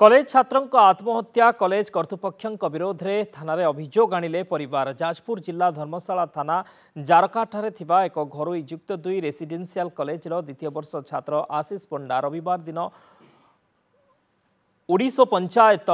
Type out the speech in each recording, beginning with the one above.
College छात्रों आत्महत्या college कर्तृपक्षों विरोध में थाना रे अभियोग आनिले परिवार। जाजपुर जिला धर्मशाला थाना जारकाठारे थिबा एक घरोई युक्त 2 रेसिडेंशियल कॉलेज द्वितीय वर्ष छात्र आशीष पंडा रविवार दिन ओडिशा पंचायत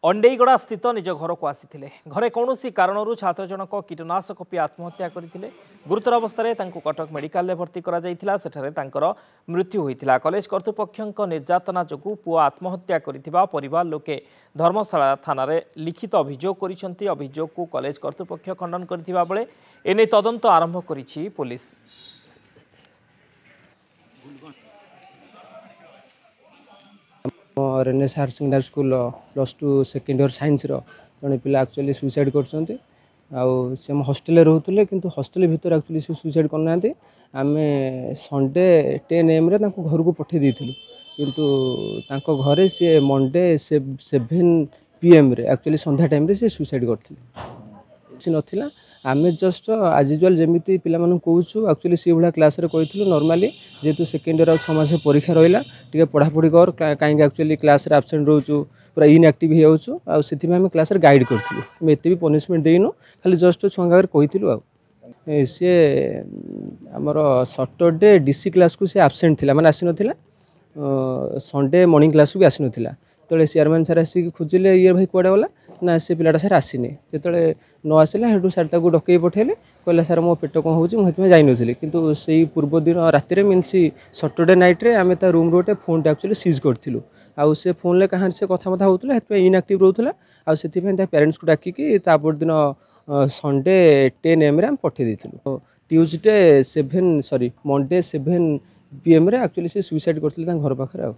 अंडेईगड़ा स्थित निज घर को आसी घरे कौन कारण छात्र जनक कीटनाशक पी आत्महत्या करते। गुरुतर अवस्था कटक मेडिकल में भर्ती कर मृत्यु होता। कॉलेज कर्तृपक्षों निर्यातना जो पुओ आत्महत्या कर परिवार लोके धर्मशाला थाना लिखित अभियोग कर अभियोग को कॉलेज कर्तृपक्ष खंडन करथिबा बेले एने तदंत आरंभ करिछि पुलिस। रेनेस higher secondary school +2 second year science जड़े पिला एक्चुअली सुइसाइड कर हॉस्टेल रोते कि हॉस्टेल भीतर एक्चुअली सुइसाइड करना आम संडे 10 AM घर को पठे देलु किंतु घरे सी मंडे 7 PM एक्चुअली संध्या टाइम से सुइसाइड करते नाला आम जस्ट आज यूजुआल जमी पिला कहूँ एक्चुअली सी भाया क्लास कही नॉर्मली जेहेतु सेकेंड ईयर 6 मास परीक्षा रहा टे पढ़ापढ़ी कर कहीं एक्चुअली क्लास एब्सेंट रोचु पूरा इनएक्टिव हो से आम क्लास गाइड करूँ एत भी पनिशमेंट देनु खाली जस्ट छुआ कही सी आमर सैटरडे डीसी क्लास को सी एब्सेंट थी माने आसी नाला संडे मॉर्निंग क्लास को भी आसी नाला तो चेयरमैन सार आसिक खोजिले ये भाई कौड़े गला ना से पिलाटा सार आसनी जो न आसला सार डकई पठेले कहला सार मो पेट कौन हो जाइनी किंतु से पूर्व दिन राति मीनस सैटरडे नाइट रे आम रूम रोटे फोन एक्चुअली सीज करूँ आउ से फोन कहाँ से कथा होता इनएक्टिव रोला आउ पेरेंट्स को डाकिकी दिन संडे 10 AM आम पठे देलु ट्यूजडे 7 मंडे 7 PM एक्चुअली से सुइसाइड करते घर पाखे।